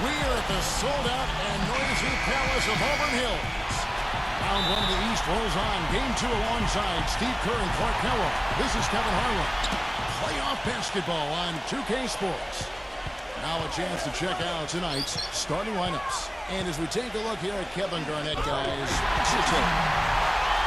We are at the sold-out and noisy Palace of Auburn Hills. Round one of the East rolls on. Game two alongside Steve Kerr and Clark Kellogg. This is Kevin Harlan. Playoff basketball on 2K Sports. Now a chance to check out tonight's starting lineups. And as we take a look here at Kevin Garnett, guys, what's your take?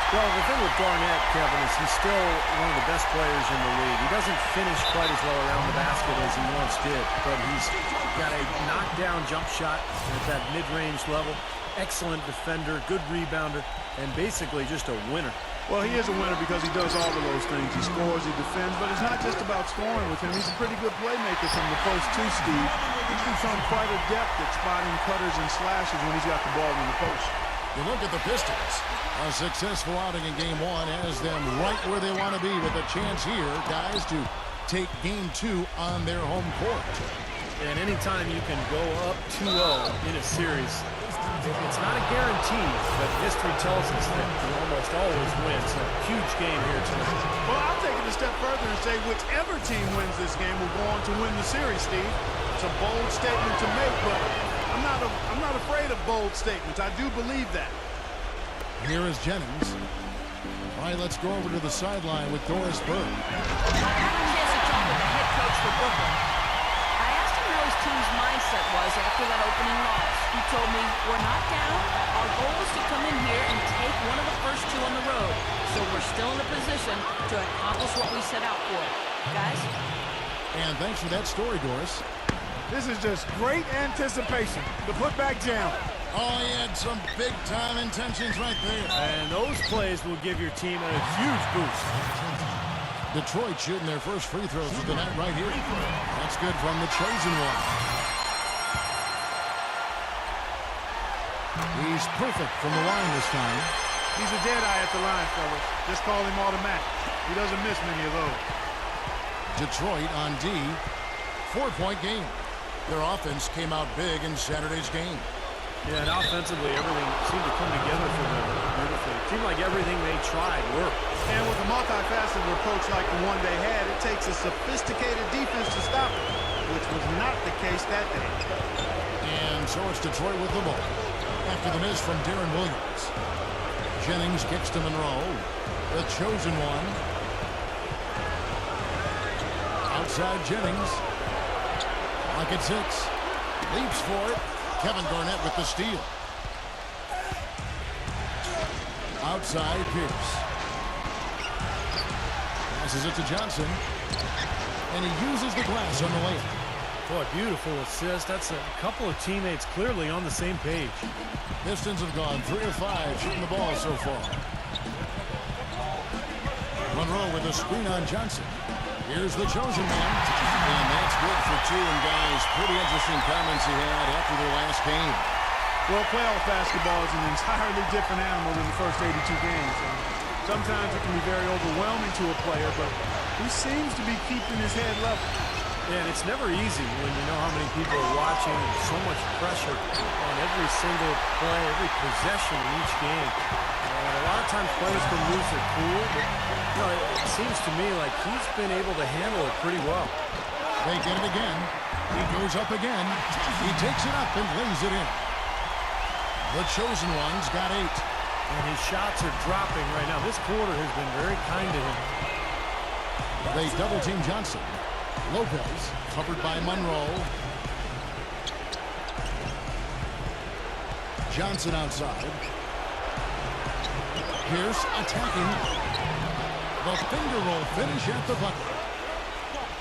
Well, the thing with Garnett, Kevin, is he's still one of the best players in the league. He doesn't finish quite as well around the basket as he once did, but he's got a knockdown jump shot at that mid-range level. Excellent defender, good rebounder, and basically just a winner. Well, he is a winner because he does all of those things. He scores, he defends, but it's not just about scoring with him. He's a pretty good playmaker from the post too, Steve. He's been showing quite a depth at spotting cutters and slashes when he's got the ball in the post. You look at the Pistons. A successful outing in game one has them right where they want to be with a chance here, guys, to take game two on their home court. And anytime you can go up 2-0 in a series, it's not a guarantee, but history tells us that you almost always win. So huge game here tonight. Well, I'll take it a step further and say whichever team wins this game will go on to win the series, Steve. It's a bold statement to make, but I'm not afraid of bold statements. I do believe that. Here is Jennings. All right, let's go over to the sideline with Doris Burke. I had a chance to talk with the head coach for Brooklyn. I asked him how his team's mindset was after that opening loss. He told me, we're not down. Our goal is to come in here and take one of the first two on the road. So we're still in a position to accomplish what we set out for. Guys? And thanks for that story, Doris. This is just great anticipation. The putback jam. Oh, he had some big-time intentions right there. And those plays will give your team a huge boost. Detroit shooting their first free throws of the night right here. That's good from the chosen one. He's perfect from the line this time. He's a dead eye at the line, fellas. Just call him automatic. He doesn't miss many of those. Detroit on D. 4-point game. Their offense came out big in Saturday's game. Yeah, and offensively, everything seemed to come together for them beautifully. It seemed like everything they tried worked. And with a multifaceted approach like the one they had, it takes a sophisticated defense to stop it, which was not the case that day. And so it's Detroit with the ball. After the miss from Darren Williams. Jennings kicks to Monroe. The chosen one. Outside Jennings. Lock at 6. Leaps for it. Kevin Garnett with the steal. Outside Pierce. Passes it to Johnson. And he uses the glass on the layup. Boy, beautiful assist. That's a couple of teammates clearly on the same page. Pistons have gone 3 of 5 shooting the ball so far. Monroe with a screen on Johnson. Here's the chosen man. And that's good for 2. And guys, pretty interesting comments he had after their last game. Well, playoff basketball is an entirely different animal than the first 82 games. And sometimes it can be very overwhelming to a player, but he seems to be keeping his head level. Yeah, and it's never easy when you know how many people are watching and so much pressure on every single play, every possession in each game. A lot of times players can lose their cool, but you know, it seems to me like he's been able to handle it pretty well. They get it again. He goes up again. He takes it up and lays it in. The chosen one's got 8. And his shots are dropping right now. This quarter has been very kind to him. They double-team Johnson. Lopez covered by Monroe. Johnson outside. Pierce attacking. The finger roll finish at the bucket.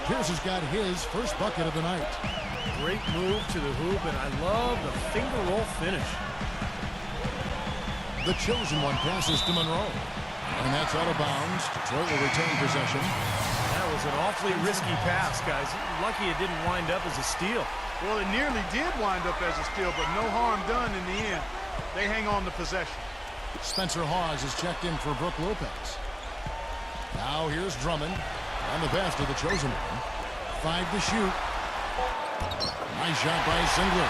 Pierce has got his first bucket of the night. Great move to the hoop, and I love the finger roll finish. The chosen one passes to Monroe. And that's out of bounds. Detroit will retain possession. That was an awfully risky pass, guys. Lucky it didn't wind up as a steal. Well, it nearly did wind up as a steal, but no harm done in the end. They hang on the possession. Spencer Hawes is checked in for Brook Lopez. Now here's Drummond on the pass to the chosen one. 5 to shoot. Nice shot by Singler.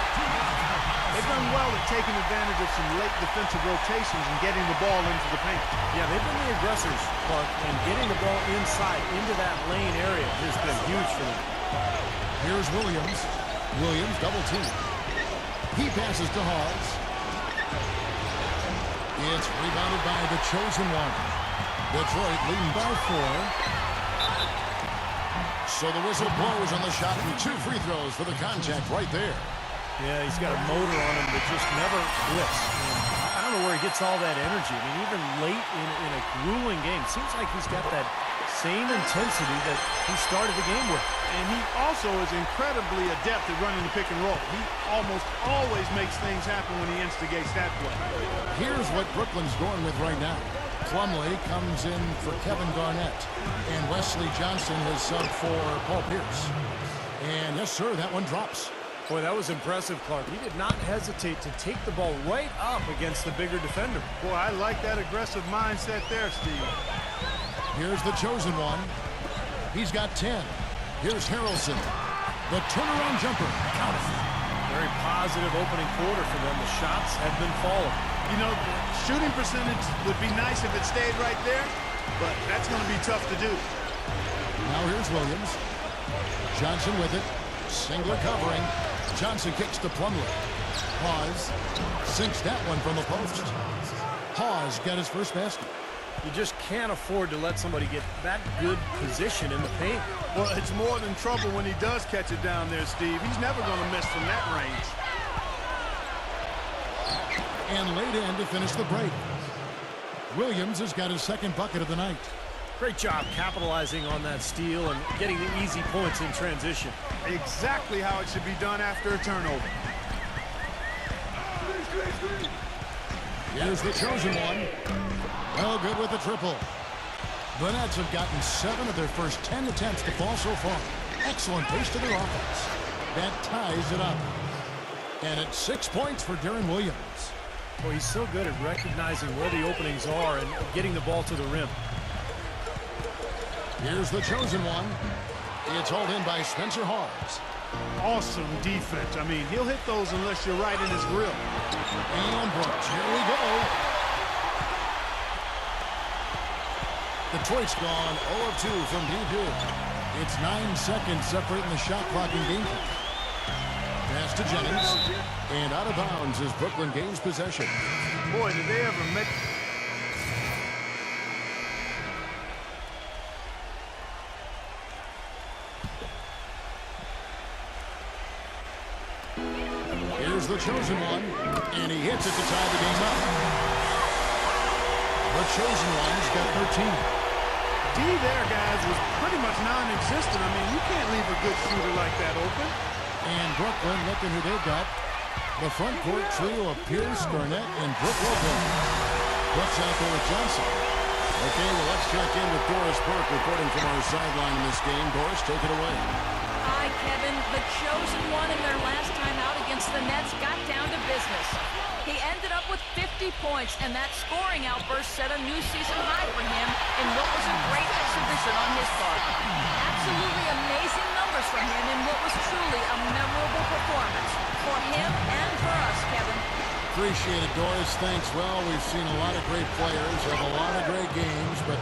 They've done well at taking advantage of some late defensive rotations and getting the ball into the paint. Yeah, they've been the aggressors, Clark, and getting the ball inside into that lane area has been huge for them. Here's Williams. Williams double team. He passes to Hawes. It's rebounded by the chosen one. Detroit leading by 4. So the whistle blows on the shot and 2 free throws for the contact right there. Yeah, he's got a motor on him that just never quits. I don't know where he gets all that energy. I mean, even late in a grueling game, it seems like he's got that same intensity that he started the game with. And he also is incredibly adept at running the pick and roll. He almost always makes things happen when he instigates that play. Here's what Brooklyn's going with right now. Plumlee comes in for Kevin Garnett. And Wesley Johnson has subbed for Paul Pierce. And yes, sir, that one drops. Boy, that was impressive, Clark. He did not hesitate to take the ball right up against the bigger defender. Boy, I like that aggressive mindset there, Steve. Here's the chosen one. He's got 10. Here's Harrelson. The turnaround jumper. Counted. Very positive opening quarter for them. The shots have been falling. You know, the shooting percentage would be nice if it stayed right there, but that's going to be tough to do. Now here's Williams. Johnson with it. Singler covering. Johnson kicks to Plumlee. Hawes sinks that one from the post. Hawes got his first basket. You just can't afford to let somebody get that good position in the paint. Well, it's more than trouble when he does catch it down there, Steve. He's never going to miss from that range. And laid in to finish the break. Williams has got his second bucket of the night. Great job capitalizing on that steal and getting the easy points in transition. Exactly how it should be done after a turnover. Here's the chosen one. Well, good with the triple. The Nets have gotten 7 of their first 10 attempts to fall so far. Excellent pace to their offense. That ties it up. And it's 6 points for Deron Williams. Well, he's so good at recognizing where the openings are and getting the ball to the rim. Here's the chosen one. It's hauled in by Spencer Hawes. Awesome defense. I mean, he'll hit those unless you're right in his grill. And Brooks, here we go. Detroit's gone 0 of 2 from deep here. It's 9 seconds separating the shot clock and game clock. Pass to Jennings. And out of bounds as Brooklyn gains possession. Boy, did they ever make... Here's the chosen one, and he hits it to tie the game up. The chosen one's got 13. D there, guys, was pretty much non-existent. I mean, you can't leave a good shooter like that open. And Brooklyn, looking who they've got. The front court trio of Pierce, Garnett, and Brook Lopez. Brooks out there with Johnson. Okay, well, let's check in with Doris Burke reporting from our sideline in this game. Doris, take it away. Hi, Kevin. The chosen one in their last time out against the Nets got down to business. He ended up with 50 points, and that scoring outburst set a new season high for him in what was a great exhibition on his part. Absolutely amazing numbers from him in what was truly a memorable performance for him and for us, Kevin. Appreciate it, Doris. Thanks. Well, we've seen a lot of great players, have a lot of great games, but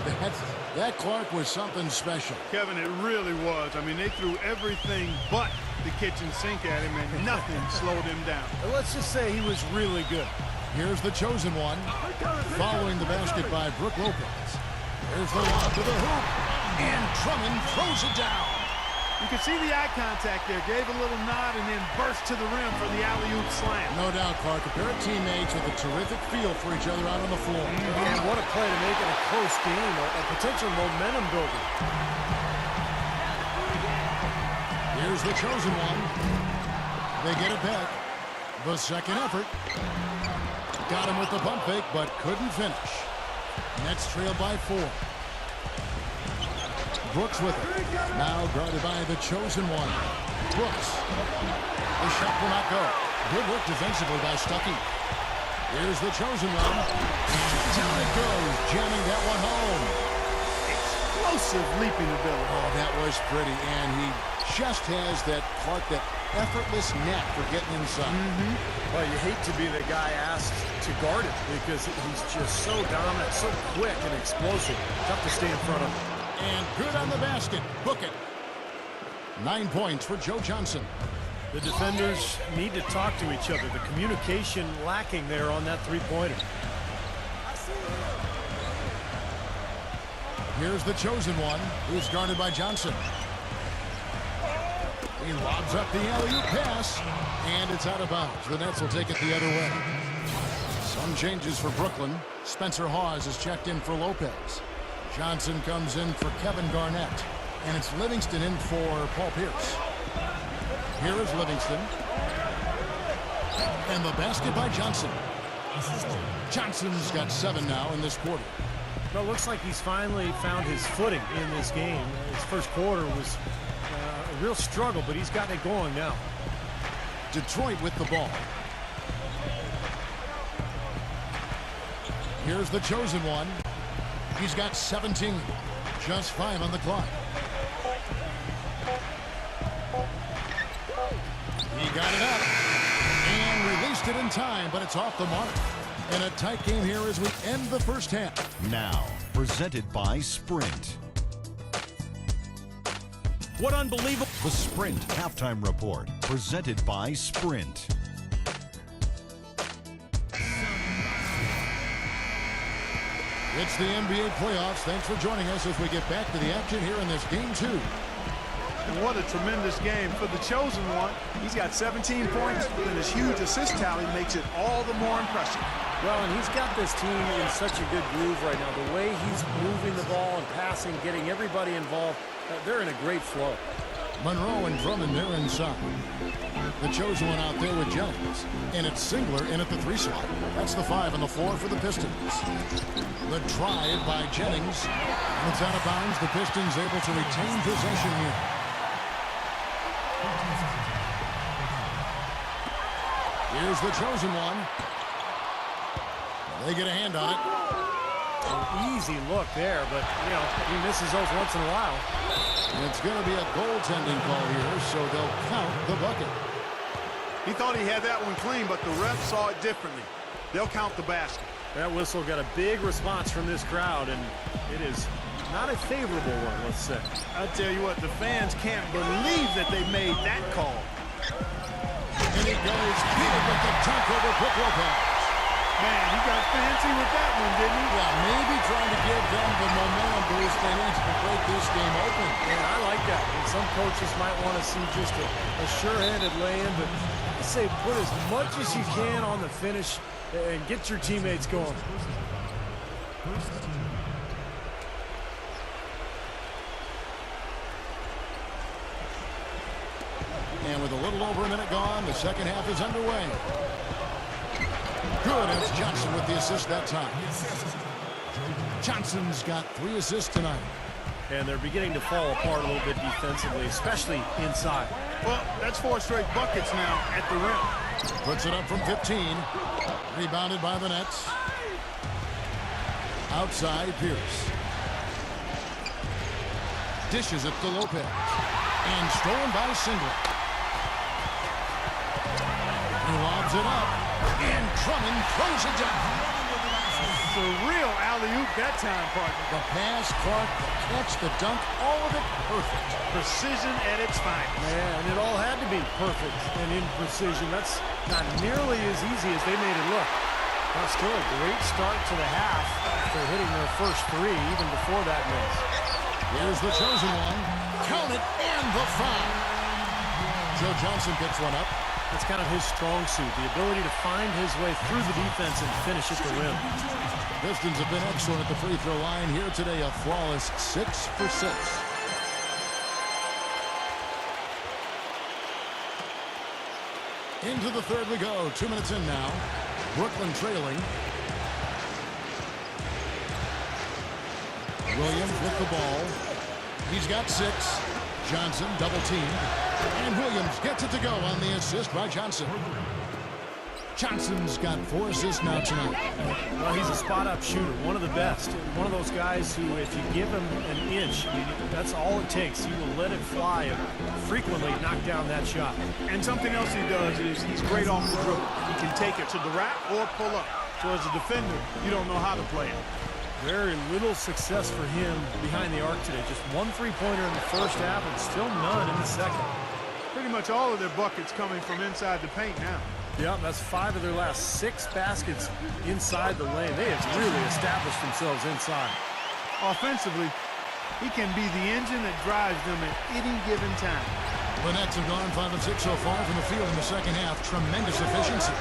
that Clark was something special. Kevin, it really was. I mean, they threw everything but the kitchen sink at him, and nothing slowed him down. Let's just say he was really good. Here's the chosen one, following the basket by Brook Lopez. There's the lob to the hoop, and Drummond throws it down. You can see the eye contact there. Gave a little nod and then burst to the rim for the alley-oop slam. No doubt, Clark. A pair of teammates with a terrific feel for each other out on the floor. And what a play to make it a close game, a potential momentum builder. Here's the chosen one. They get it back. The second effort. Got him with the pump fake, but couldn't finish. Nets trailed by 4. Brooks with it. Now guarded by the chosen one. Brooks. The shot will not go. Good work defensively by Stuckey. Here's the chosen one. And down it goes, jamming that one home. Explosive leaping ability. Oh, that was pretty. And he just has that effortless knack for getting inside. Well, you hate to be the guy asked to guard it because he's just so dominant, so quick and explosive. Tough to stay in front of him. And good on the basket. Book it. 9 points for Joe Johnson. The defenders need to talk to each other. The communication lacking there on that three-pointer. Here's the chosen one, who's guarded by Johnson. He lobs up the alley-oop pass, and it's out of bounds. The Nets will take it the other way. Some changes for Brooklyn. Spencer Hawes is checked in for Lopez. Johnson comes in for Kevin Garnett, and it's Livingston in for Paul Pierce. Here is Livingston. And the basket by Johnson. Johnson's got 7 now in this quarter. Well, it looks like he's finally found his footing in this game. His first quarter was a real struggle, but he's gotten it going now. Detroit with the ball. Here's the chosen one. He's got 17. Just 5 on the clock. He got it up and released it in time, but it's off the mark. And a tight game here as we end the first half. Now, presented by Sprint. What unbelievable... The Sprint Halftime Report, presented by Sprint. It's the NBA playoffs. Thanks for joining us as we get back to the action here in this Game 2. And what a tremendous game for the chosen one. He's got 17 points, and his huge assist tally makes it all the more impressive. Well, and he's got this team in such a good groove right now. The way he's moving the ball and passing, getting everybody involved, they're in a great flow. Monroe and Drummond, they're inside. The chosen one out there with Jennings. And it's Singler in at the 3 slot. That's the 5 on the floor for the Pistons. The drive by Jennings. And it's out of bounds. The Pistons able to retain possession here. Here's the chosen one. They get a hand on it. An easy look there, but, you know, he misses those once in a while. It's going to be a goaltending call here, so they'll count the bucket. He thought he had that one clean, but the ref saw it differently. They'll count the basket. That whistle got a big response from this crowd, and it is not a favorable one, let's say. I tell you what, the fans can't believe that they made that call. And he goes Peter with the dunk over Brook Lopez. Man, he got fancy with that one, didn't he? Yeah, maybe trying to give them the momentum boost they need to break this game open. Yeah, I like that. And some coaches might want to see just a sure-handed lay-in, but I say put as much as you can on the finish and get your teammates going. And with a little over a minute gone, the second half is underway. Good, and it's Johnson with the assist that time. Johnson's got 3 assists tonight. And they're beginning to fall apart a little bit defensively, especially inside. Well, that's 4 straight buckets now at the rim. Puts it up from 15. Rebounded by the Nets. Outside, Pierce. Dishes it to Lopez. And stolen by Singler. He lobs it up. And Drummond throws it down. Surreal alley-oop that time, partner. The pass, Clark, the catch, the dunk, all of it perfect. Precision at its finest. Yeah, and it all had to be perfect and in precision. That's not nearly as easy as they made it look. That's still a great start to the half after hitting their first 3 even before that miss. Here's the chosen one. Count it, and the foul. Joe Johnson picks one up. That's kind of his strong suit, the ability to find his way through the defense and finish at the rim. Pistons have been excellent at the free throw line here today. A flawless 6 for 6. Into the third we go. 2 minutes in now. Brooklyn trailing. Williams with the ball. He's got 6. Johnson double teamed. And Williams gets it to go on the assist by Johnson. Johnson's got 4 assists now tonight. Well, he's a spot-up shooter, one of the best. One of those guys who, if you give him an inch, I mean, that's all it takes. He will let it fly and frequently knock down that shot. And something else he does is he's great off the dribble. He can take it to the rack or pull up. So as a defender, you don't know how to play it. Very little success for him behind the arc today. Just 1 3-pointer in the first half and still none in the second. pretty much all of their buckets coming from inside the paint now. Yep, that's 5 of their last 6 baskets inside the lane. They have really established themselves inside. Offensively, he can be the engine that drives them at any given time. The Nets have gone 5 of 6 so far from the field in the second half. Tremendous efficiency.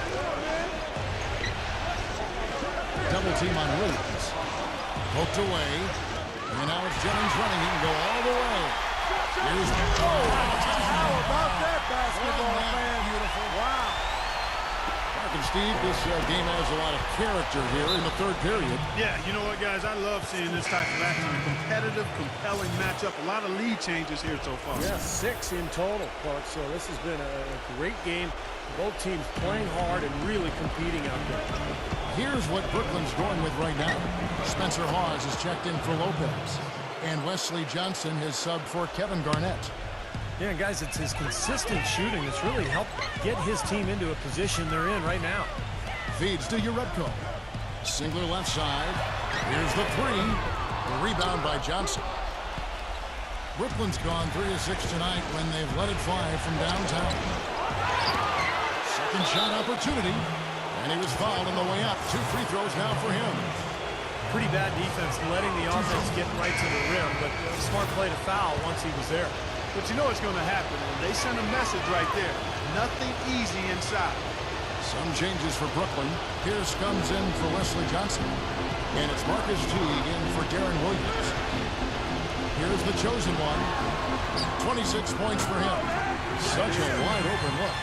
Double team on Williams. Poked away. And now it's Jennings running. He can go all the way. Here's How about that, basketball man? fan? Beautiful. Wow. Mark and Steve, this game has a lot of character here in the third period. Yeah, you know what, guys? I love seeing this type of action. A competitive, compelling matchup. A lot of lead changes here so far. Yeah, 6 in total, Clark. So this has been a great game. Both teams playing hard and really competing out there. Here's what Brooklyn's going with right now. Spencer Hawes has checked in for Lopez. And Wesley Johnson has subbed for Kevin Garnett. Yeah, guys, it's his consistent shooting that's really helped get his team into a position they're in right now. Feeds to Urebko. Singler left side. Here's the 3. The rebound by Johnson. Brooklyn's gone 3 of 6 tonight when they've let it fly from downtown. Second shot opportunity. And he was fouled on the way up. 2 free throws now for him. Pretty bad defense letting the offense get right to the rim, but smart play to foul once he was there. But you know what's going to happen when they send a message right there. Nothing easy inside. Some changes for Brooklyn. Pierce comes in for Wesley Johnson. And it's Marcus Teague in for Darren Williams. Here's the chosen one. 26 points for him. Such a wide open look.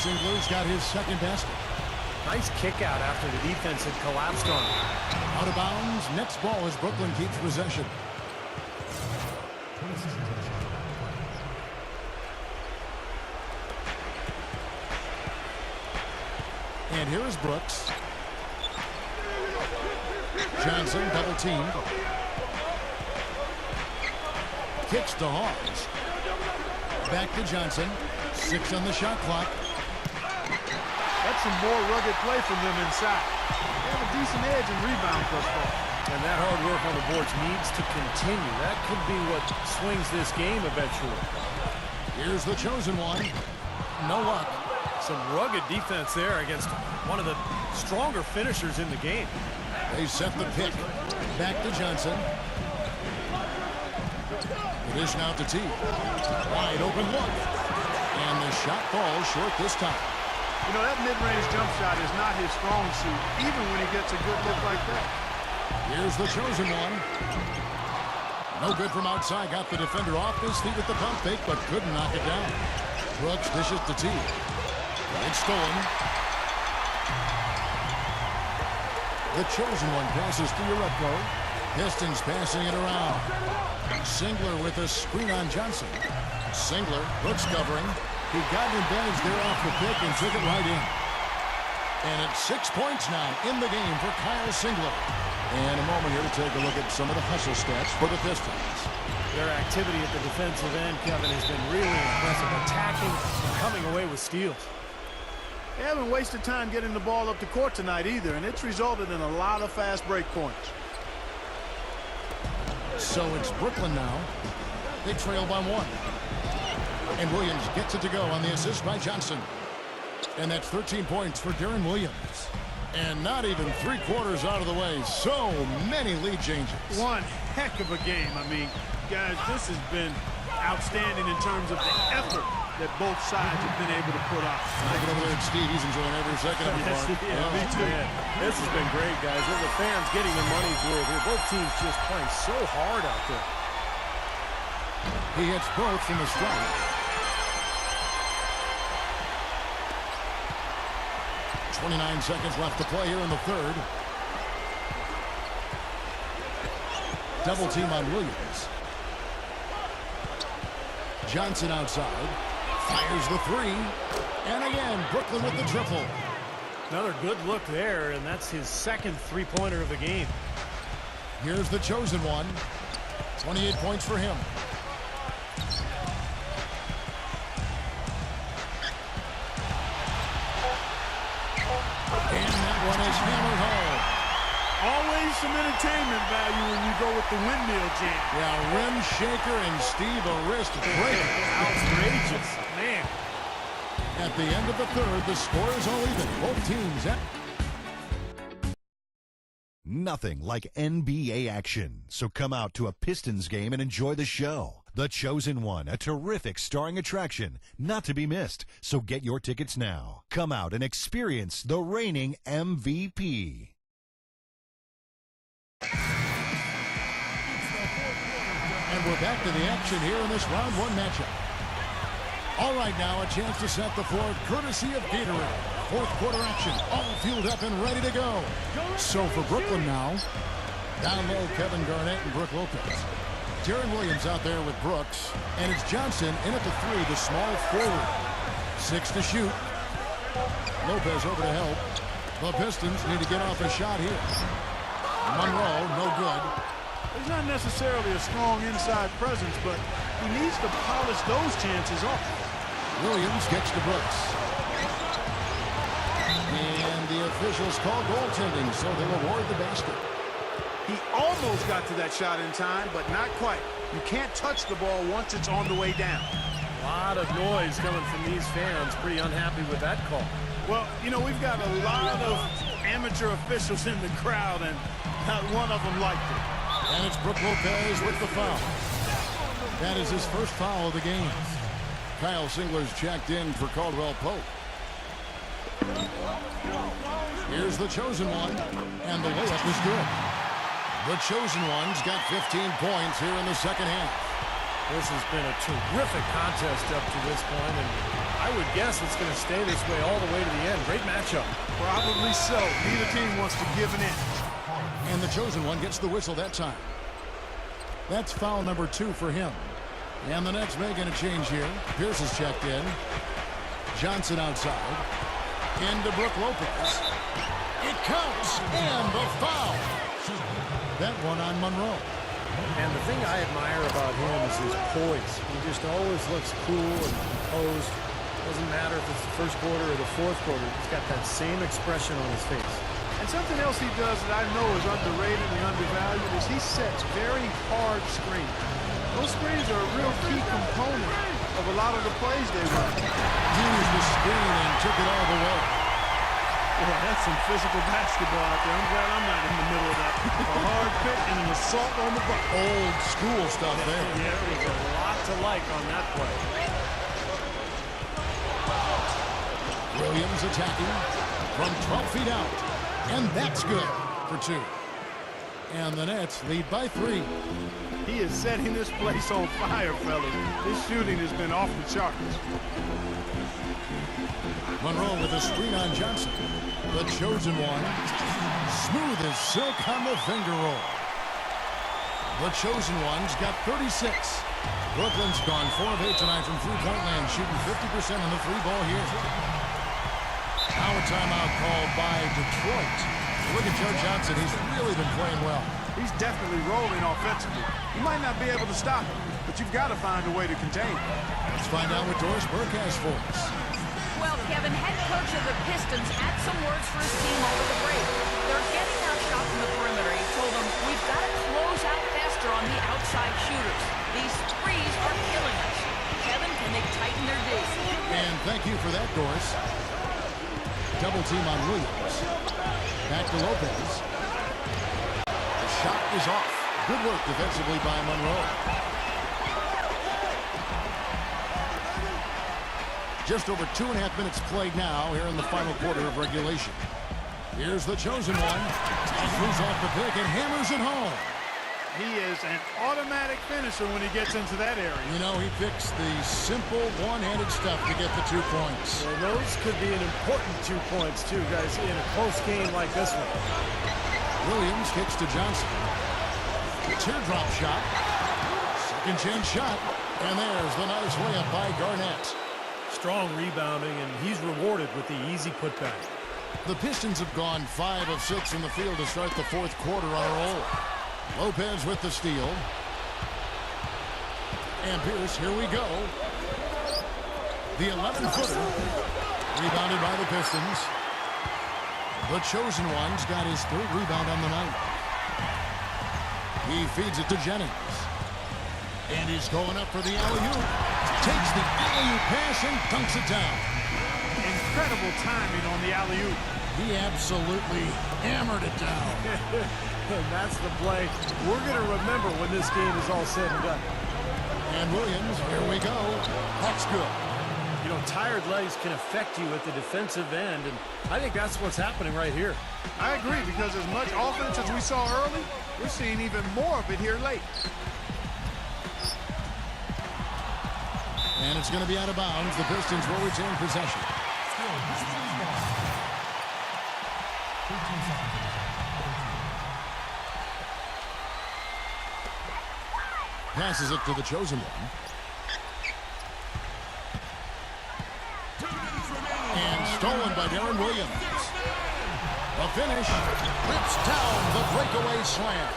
Singler's got his second basket. Nice kick out after the defense had collapsed on him. Out of bounds. Next ball as Brooklyn keeps possession. And here is Brooks. Johnson double teamed. Kicks to Hawes. Back to Johnson. 6 on the shot clock. That's some more rugged play from them inside. They have a decent edge and rebound thus far. And that hard work on the boards needs to continue. That could be what swings this game eventually. Here's the chosen one. No luck. Some rugged defense there against one of the stronger finishers in the game. They set the pick. Back to Johnson. The dish now to T. Wide open look. And the shot falls short this time. You know, that mid-range jump shot is not his strong suit, even when he gets a good look like that. Here's the chosen one. No good from outside. Got the defender off his feet with the pump fake, but couldn't knock it down. Brooks dishes to T. It's stolen. The chosen one passes to Urebko. Pistons passing it around. Singler with a screen on Johnson. Singler, Brooks covering. He got an advantage there off the pick and took it right in. And it's 6 points now in the game for Kyle Singler. And a moment here to take a look at some of the hustle stats for the Pistons. Their activity at the defensive end, Kevin, has been really impressive. Attacking and coming away with steals. They haven't wasted time getting the ball up the court tonight either, and it's resulted in a lot of fast break points. So it's Brooklyn now. They trail by 1. And Williams gets it to go on the assist by Johnson. And that's 13 points for Darren Williams. And not even 3/4 out of the way. So many lead changes. One heck of a game. I mean, guys, this has been outstanding in terms of the effort that both sides have been able to put on. Take it over there, Steve. He's enjoying every second of it. Yes, Mark. yeah, me too. Man, this has been great, guys. And the fans getting their money's worth here. Both teams just playing so hard out there. He hits both from the strike. 29 seconds left to play here in the third. Double team on Williams. Johnson outside. Fires the 3. And again, Brooklyn with the triple. Another good look there, and that's his second three-pointer of the game. Here's the chosen one. 28 points for him. And that one is hammered home. Always some entertainment value when you go with the windmill jam. Yeah, rim shaker and Steve a wrist breaker. Outrageous, man. At the end of the third, the score is all even. Both teams at Nothing like NBA action. So come out to a Pistons game and enjoy the show. The Chosen One, a terrific starring attraction, not to be missed. So get your tickets now. Come out and experience the reigning MVP. And we're back to the action here in this round one matchup. All right, now a chance to set the floor courtesy of Gatorade. Fourth quarter action, all fueled up and ready to go. So for Brooklyn now, down low, Kevin Garnett and Brook Lopez. Jaron Williams out there with Brooks, and it's Johnson in at the three, the small forward. 6 to shoot. Lopez over to help. The Pistons need to get off a shot here. Monroe, no good. There's not necessarily a strong inside presence, but he needs to polish those chances off. Williams gets to Brooks. And the officials call goaltending, so they award the basket. He almost got to that shot in time, but not quite. You can't touch the ball once it's on the way down. A lot of noise coming from these fans. Pretty unhappy with that call. Well, you know, we've got a lot of amateur officials in the crowd, and not one of them liked it. And it's Brook Lopez with the foul. That is his first foul of the game. Kyle Singler's checked in for Caldwell Pope. Here's the Chosen One, and the layup is good. The Chosen One's got 15 points here in the second half. This has been a terrific contest up to this point, and I would guess it's going to stay this way all the way to the end. Great matchup. Probably so. Neither team wants to give an inch. And the Chosen One gets the whistle that time. That's foul number 2 for him. And the Nets making a change here. Pierce is checked in. Johnson outside. Into Brook Lopez. It counts. And the foul. That one on Monroe. And the thing I admire about him is his poise. He just always looks cool and composed. Doesn't matter if it's the first quarter or the fourth quarter. He's got that same expression on his face. And something else he does that I know is underrated and undervalued is he sets very hard screens. Those screens are a real key component of a lot of the plays they run. Used the screen and took it all the way. Boy, that's some physical basketball out there. I'm glad I'm not in the middle of that. A hard pick and an assault on the bucket. Old school stuff there. Yeah, there's a lot to like on that play. Williams attacking from 12 feet out. And that's good for 2. And the Nets lead by 3. He is setting this place on fire, fellas. His shooting has been off the charts. Monroe with a screen on Johnson. The Chosen One. Smooth as silk on the finger roll. The Chosen One's got 36. Brooklyn's gone 4 of 8 tonight from three-point land, shooting 50% on the 3-ball here. Now a timeout called by Detroit. Look at Joe Johnson. He's really been playing well. He's definitely rolling offensively. You might not be able to stop him, but you've got to find a way to contain him. Let's find out what Doris Burke has for us. Well, Kevin, head coach of the Pistons had some words for his team over the break. They're getting outshot from the perimeter. He told them, we've got to close out faster on the outside shooters. These threes are killing us. Kevin, can they tighten their D? And thank you for that, Doris. Double team on Williams. Back to Lopez. The shot is off. Good work defensively by Monroe. Just over 2.5 minutes played now here in the final quarter of regulation. Here's the Chosen One. Throws off the pick and hammers it home. He is an automatic finisher when he gets into that area. You know, he picks the simple one-handed stuff to get the 2 points. Well, those could be an important 2 points, too, guys, in a close game like this one. Williams kicks to Johnson. Teardrop shot. Second chance shot. And there's the nice layup by Garnett. Strong rebounding, and he's rewarded with the easy putback. The Pistons have gone 5 of 6 in the field to start the fourth quarter on a roll. Lopez with the steal. And Pierce, here we go. The 11-footer. Rebounded by the Pistons. The chosen one's got his third rebound on the night. He feeds it to Jennings. And he's going up for the alley-oop. Takes the alley-oop pass and dunks it down. Incredible timing on the alley-oop. He absolutely hammered it down. And that's the play we're going to remember when this game is all said and done. And Williams, here we go. That's good. You know, tired legs can affect you at the defensive end, and I think that's what's happening right here. I agree, because as much offense as we saw early, we're seeing even more of it here late. And it's going to be out of bounds. The Pistons will retain possession. Passes it to the chosen one. And stolen by Darren Williams. A finish. Rips down the breakaway slam.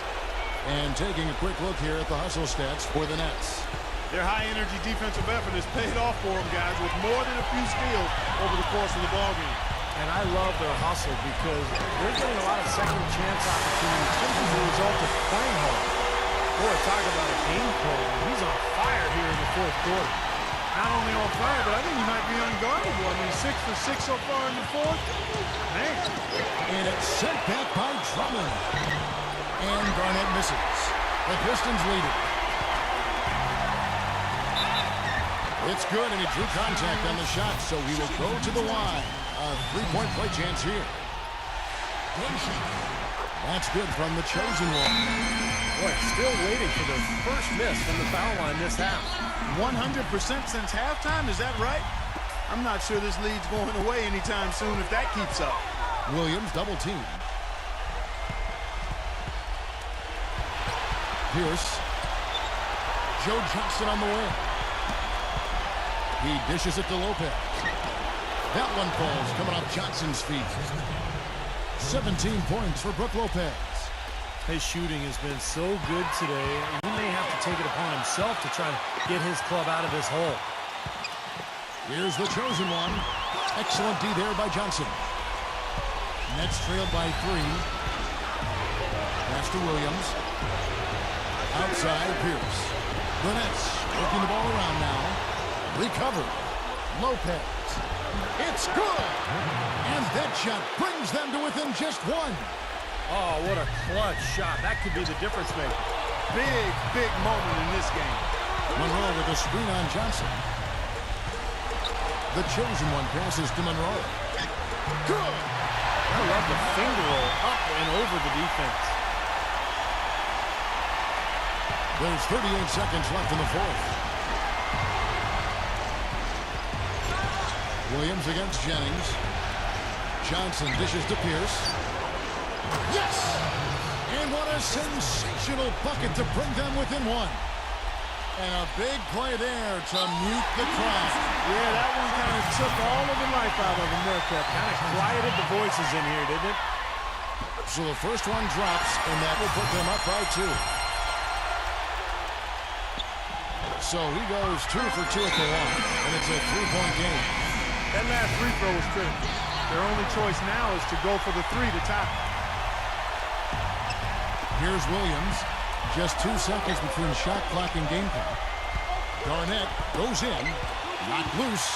And taking a quick look here at the hustle stats for the Nets. Their high-energy defensive effort has paid off for them, guys, with more than a few steals over the course of the ballgame. And I love their hustle because they're getting a lot of second chance opportunities just as a result of playing hard. Boy, talk about a game plan. He's on fire here in the fourth quarter. Not only on fire, but I think he might be unguardable. I mean, 6 for 6 so far in the fourth. Man. And it's sent back by Drummond. And Garnett misses. The Pistons lead it. It's good, and he drew contact on the shot, so he will go to the line. A three-point play chance here. That's good from the chosen one. Boy, still waiting for the first miss from the foul line this half. 100% since halftime, is that right? I'm not sure this lead's going away anytime soon if that keeps up. Williams double team. Pierce. Joe Johnson on the wing. He dishes it to Lopez. That one falls coming off Johnson's feet. 17 points for Brook Lopez. His shooting has been so good today, and he may have to take it upon himself to try to get his club out of this hole. Here's the chosen one. Excellent D there by Johnson. Nets trailed by 3. Pass to Williams. Outside, Pierce. The Nets working the ball around now. Recovered. Lopez. It's good. And that shot brings them to within just 1. Oh, what a clutch shot. That could be the difference maker. Big, big moment in this game. Monroe with a screen on Johnson. The chosen one passes to Monroe. Good. I love the finger roll up and over the defense. There's 38 seconds left in the fourth. Williams against Jennings. Johnson dishes to Pierce. Yes! And what a sensational bucket to bring them within 1. And a big play there to mute the crowd. Yeah, that one kind of took all of the life out of them there, Kev. Kind of quieted the voices in here, didn't it? So the first one drops, and that will put them up by 2. So he goes 2 for 2 at the line, and it's a 3-point game. That last free throw was critical. Their only choice now is to go for the 3 to tie. Here's Williams. Just 2 seconds between shot clock and game clock. Garnett goes in, knocked loose.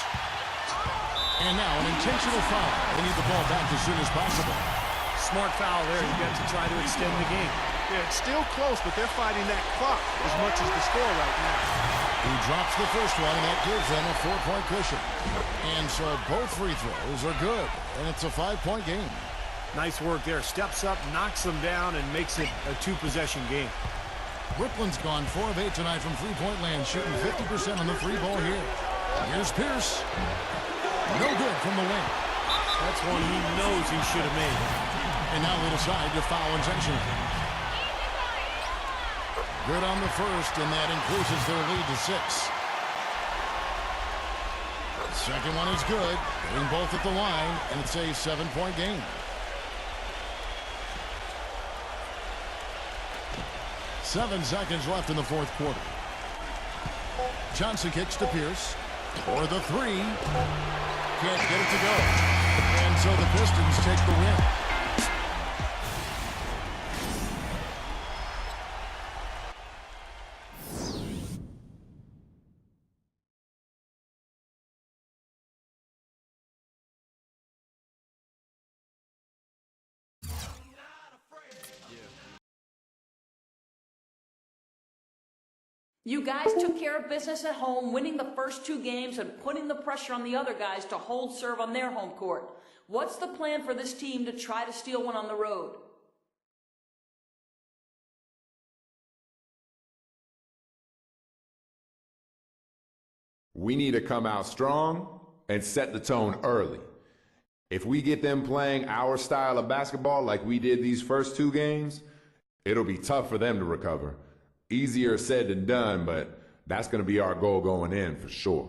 And now an intentional foul. They need the ball back as soon as possible. Smart foul there. You got to try to extend the game. Yeah, it's still close, but they're fighting that clock as much as the score right now. He drops the first one, and that gives them a 4-point cushion. And so both free throws are good, and it's a 5-point game. Nice work there. Steps up, knocks them down, and makes it a 2-possession game. Brooklyn's gone 4 of 8 tonight from three-point land, shooting 50% on the free ball here. Here's Pierce. No good from the wing. That's one he knows he should have made. And now they decide to foul intentionally. Good on the first, and that increases their lead to 6. Second one is good. Getting both at the line, and it's a 7-point game. Seven seconds left in the fourth quarter. Johnson kicks to Pierce. For the 3. Can't get it to go. And so the Pistons take the win. You guys took care of business at home, winning the first 2 games and putting the pressure on the other guys to hold serve on their home court. What's the plan for this team to try to steal one on the road? We need to come out strong and set the tone early. If we get them playing our style of basketball like we did these first 2 games, it'll be tough for them to recover. Easier said than done, but that's going to be our goal going in for sure.